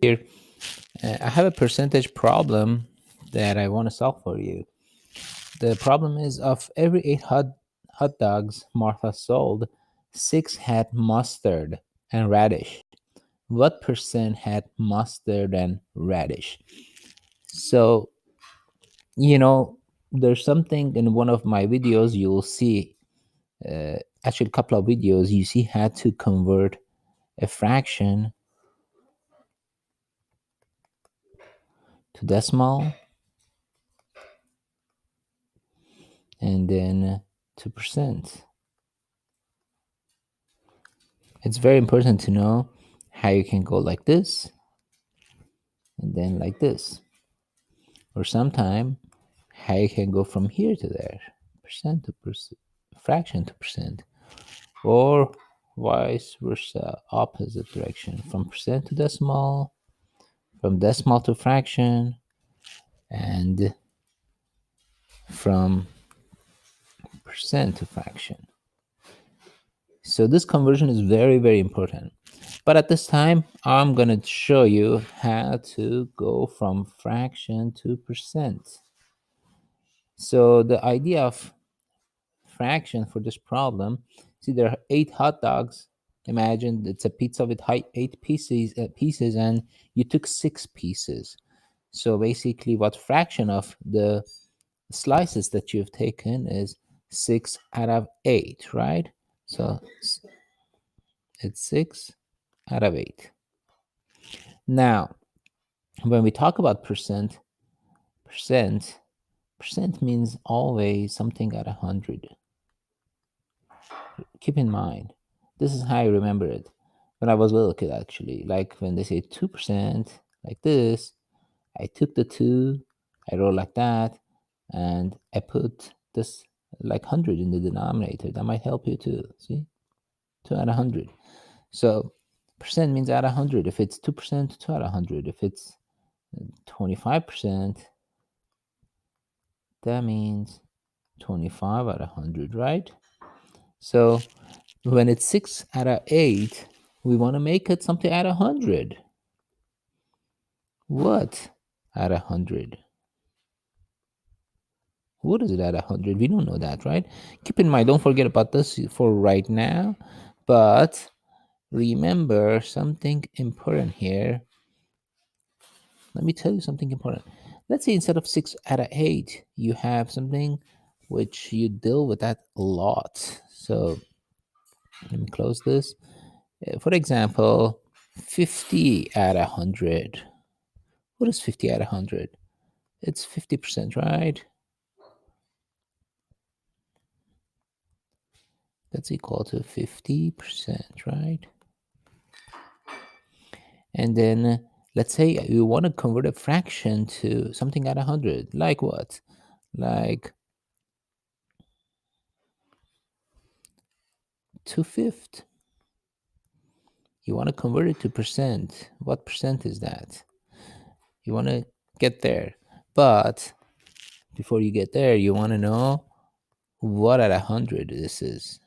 Here, I have a percentage problem that I want to solve for you. The problem is of every eight hot dogs Martha sold, six had mustard and radish. What percent had mustard and radish? So, there's something in one of my videos you'll see, actually, a couple of videos, you see how to convert a fraction to decimal and then to percent. It's very important to know how you can go like this and then like this, or sometime how you can go from here to there, percent to percent, fraction to percent, or vice versa, opposite direction, from percent to decimal, from decimal to fraction, and from percent to fraction. So this conversion is very, very important. But at this time, I'm going to show you how to go from fraction to percent. So the idea of fraction for this problem, see, there are 8 hot dogs. Imagine it's a pizza with 8 pieces, and you took 6 pieces. So basically, what fraction of the slices that you've taken is 6 out of 8, right? So it's 6 out of 8. Now, when we talk about percent means always something at 100. Keep in mind, this is how I remember it. When I was a little kid, actually, like when they say 2%, like this, I took the 2, I wrote like that, and I put this like 100 in the denominator. That might help you too. See? 2 out of 100. So percent means out of 100. If it's 2%, 2 out of 100. If it's 25%, that means 25 out of 100, right? So when it's 6 out of 8, we want to make it something out of 100. What out of 100? What is it out of 100? We don't know that, right? Keep in mind, don't forget about this for right now. But remember something important here. Let me tell you something important. Let's say instead of 6 out of 8, you have something which you deal with that a lot. So let me close this. For example, 50 out of 100. What is 50 out of 100? It's 50%, right? That's equal to 50%, right? And then let's say you want to convert a fraction to something out of 100. Like what? Like 2/5. You want to convert it to percent. What percent is that? You want to get there. But before you get there, you want to know what at 100 this is,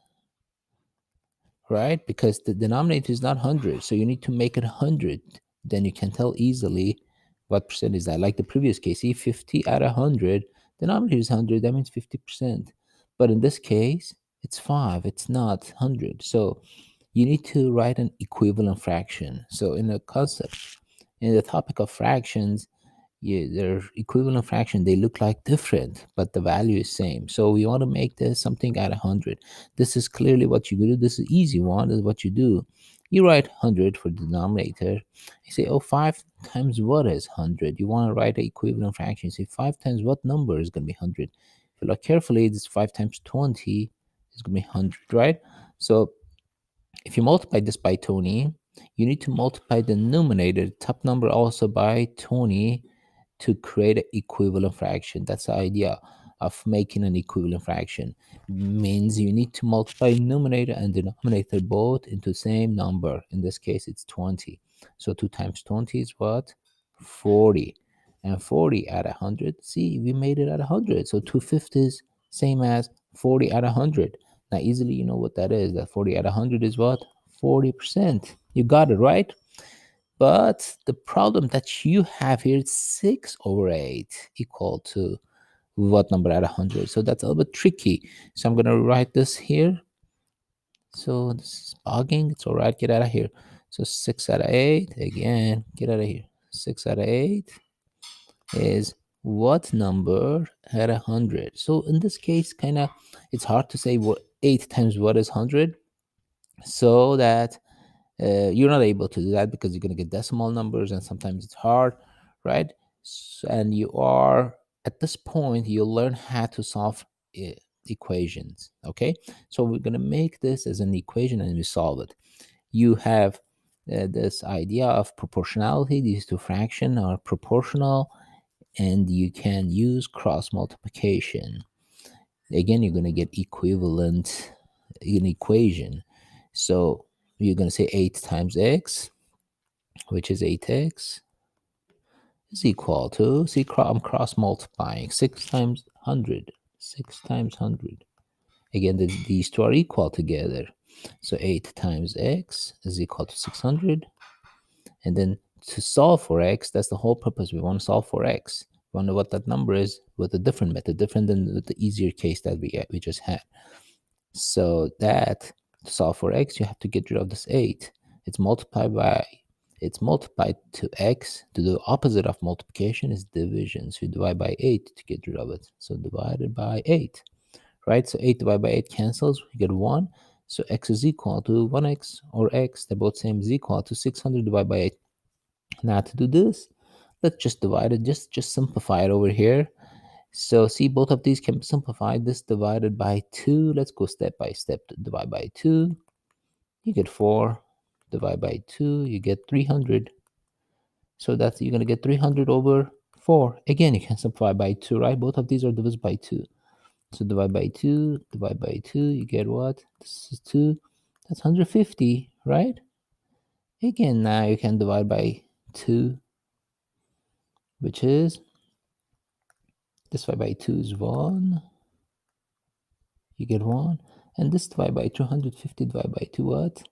right? Because the denominator is not 100. So you need to make it 100. Then you can tell easily what percent is that. Like the previous case, see, 50 out of 100, denominator is 100. That means 50%. But in this case, it's 5. It's not 100. So you need to write an equivalent fraction. So in the concept, in the topic of fractions, their equivalent fraction, they look like different, but the value is same. So we want to make this something at 100. This is clearly what you do. This is easy one. This is what you do. You write 100 for the denominator. You say, oh, 5 times what is 100? You want to write an equivalent fraction. You say 5 times what number is going to be 100? If you look carefully, this 5 times 20 is going to be 100, right? So if you multiply this by 20, you need to multiply the numerator, top number, also by 20 to create an equivalent fraction. That's the idea of making an equivalent fraction. Means you need to multiply numerator and denominator both into the same number. In this case, it's 20. So 2 times 20 is what? 40. And 40 out of 100, see, we made it out of 100. So 2/5 is same as 40 out of 100. Now, easily you know what that is. That 40 out of 100 is what? 40%. You got it, right? But the problem that you have here is 6 over 8 equal to what number at 100? So that's a little bit tricky. So I'm going to write this here. So this is bugging. It's all right. Get out of here. So 6 out of 8. Again, get out of here. 6 out of 8 is what number at 100? So in this case, kind of, it's hard to say what 8 times what is 100. So that you're not able to do that because you're going to get decimal numbers and sometimes it's hard, right? And you are, at this point, you'll learn how to solve equations, okay? So we're going to make this as an equation and we solve it. You have this idea of proportionality. These two fractions are proportional and you can use cross multiplication. Again, you're going to get equivalent in equation. So you're going to say 8 times x, which is 8x, is equal to, see, I'm cross multiplying, 6 times 100. 6 times 100. Again, these two are equal together. So 8 times x is equal to 600. And then to solve for x, that's the whole purpose. We want to solve for x. We want to know what that number is with a different method, different than the easier case that we just had. So that to solve for x, you have to get rid of this 8. It's multiplied to x. To do the opposite of multiplication is division. So you divide by 8 to get rid of it. So divided by 8, right? So 8 divided by 8 cancels. We get 1. So x is equal to 1x, or x, they're both same, is equal to 600 divided by 8. Now to do this, let's just divide it, just simplify it over here. So see, both of these can be simplified. This divided by 2. Let's go step by step to divide by 2. You get 4. Divide by 2. You get 300. So that's, you're going to get 300 over 4. Again, you can simplify by 2, right? Both of these are divisible by 2. So divide by 2. Divide by 2. You get what? This is 2. That's 150, right? Again, now you can divide by 2, which is, this divided by 2 is 1. You get 1. And this divided by 250 divided by 2, what?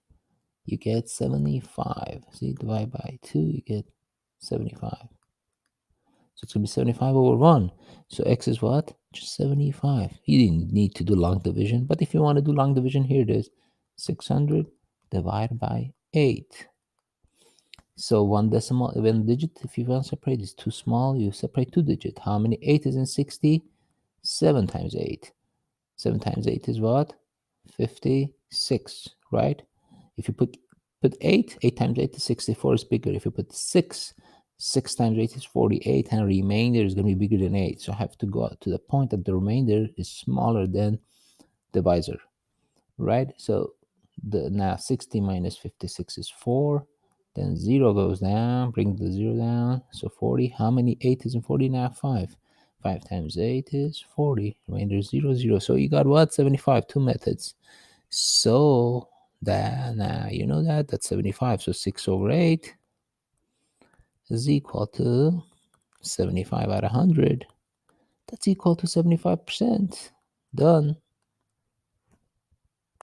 You get 75. See, divide by 2, you get 75. So it's going to be 75 over 1. So x is what? Just 75. You didn't need to do long division. But if you want to do long division, here it is. 600 divided by 8. So one digit, if you want to separate, is too small. You separate 2 digits. How many? 8 is in 60. 7 times 8. 7 times 8 is what? 56, right? If you put 8, 8 times 8 is 64, is bigger. If you put 6, 6 times 8 is 48, and remainder is going to be bigger than 8. So I have to go to the point that the remainder is smaller than divisor, right? So now 60 minus 56 is 4. Then 0 goes down, bring the 0 down. So 40, how many 8 is in 40 now? 5. 5 times 8 is 40. Remainder is 0, 0. So you got what? 75, 2 methods. So that, now you know that's 75. So 6 over 8 is equal to 75 out of 100. That's equal to 75%. Done.